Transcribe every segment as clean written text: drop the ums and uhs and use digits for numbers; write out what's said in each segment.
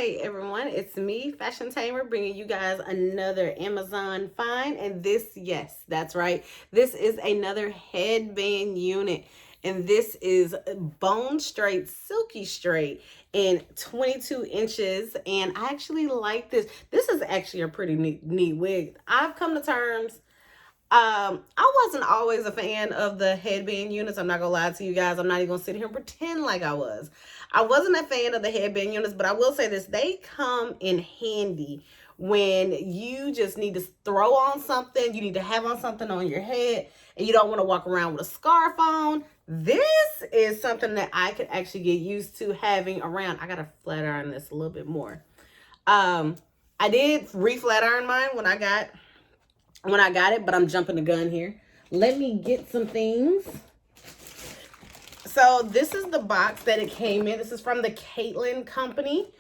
Hey everyone, it's me, Fashion Tamer, bringing you guys another Amazon find. And this, yes, that's right, this is another headband unit. And this is bone straight, silky straight, and 22 inches. And I actually like this. This is actually a pretty neat wig. I've come to terms. I wasn't always a fan of the headband units. I'm not gonna lie to you guys. I'm not even gonna sit here and pretend like I was. I wasn't a fan of the headband units, but I will say this: they come in handy when you just need to throw on something. You need to have on something on your head, and you don't want to walk around with a scarf on. This is something that I could actually get used to having around. I gotta flat iron this a little bit more. I did re-flat iron mine when I got it, but I'm jumping the gun here. Let me get some things. So this is the box that it came in. This is from the Catilyn company.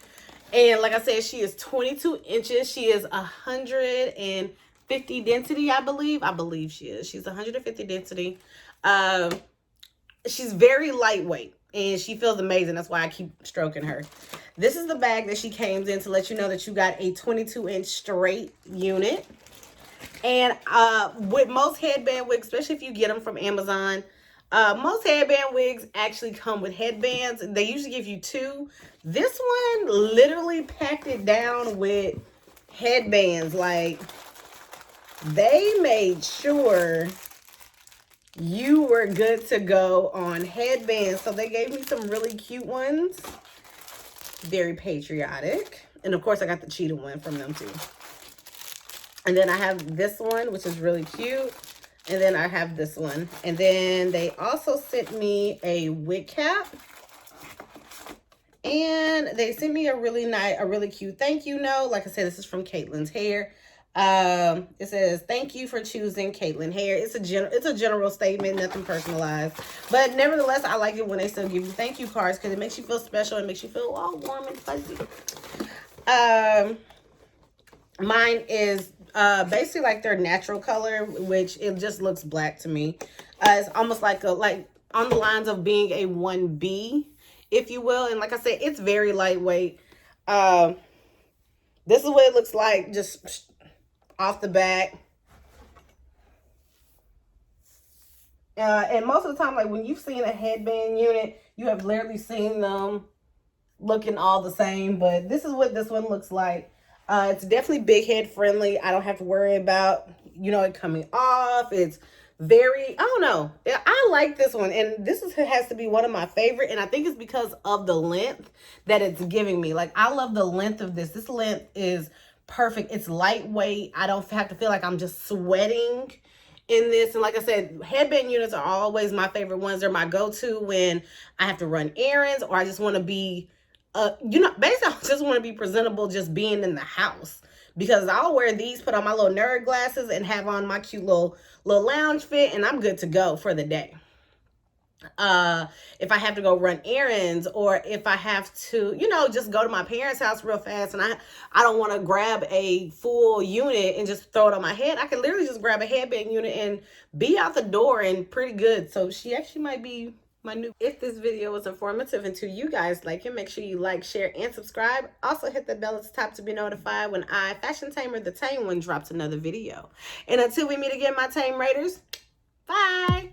And like I said, she is 22 inches. She is 150 density, I believe. I believe she is. She's 150 density. She's very lightweight and she feels amazing. That's why I keep stroking her. This is the bag that she came in to let you know that you got a 22-inch straight unit. And with most headband wigs, especially if you get them from Amazon, most headband wigs actually come with headbands. They usually give you two. This one literally packed it down with headbands. Like, they made sure you were good to go on headbands. So they gave me some really cute ones. Very patriotic. And of course, I got the cheetah one from them too. And then I have this one, which is really cute. And then I have this one. And then they also sent me a wig cap. And they sent me a really cute thank you note. Like I said, this is from Catilyn's hair. It says, "Thank you for choosing Catilyn hair." It's a general statement, nothing personalized. But nevertheless, I like it when they still give you thank you cards because it makes you feel special. It makes you feel all warm and fuzzy. Mine is basically like their natural color, which it just looks black to me. It's almost like on the lines of being a 1B, if you will. And like I said, it's very lightweight. This is what it looks like just off the back. And most of the time, like when you've seen a headband unit, you have literally seen them looking all the same. But this is what this one looks like. It's definitely big head friendly. I don't have to worry about, it coming off. It's very, I don't know. I like this one. And this has to be one of my favorite. And I think it's because of the length that it's giving me. Like, I love the length of this. This length is perfect. It's lightweight. I don't have to feel like I'm just sweating in this. And like I said, headband units are always my favorite ones. They're my go-to when I have to run errands or I just want to be basically I just want to be presentable just being in the house, because I'll wear these, put on my little nerd glasses and have on my cute little lounge fit and I'm good to go for the day. If I have to go run errands or if I have to, just go to my parents' house real fast and I don't want to grab a full unit and just throw it on my head, I can literally just grab a headband unit and be out the door and pretty good. So she actually might be my new. If this video was informative and to you guys like it, make sure you like, share, and subscribe. Also hit the bell at the top to be notified when I, Fashion Tamer, the Tame One, drops another video. And until we meet again, my Tame Raiders, bye.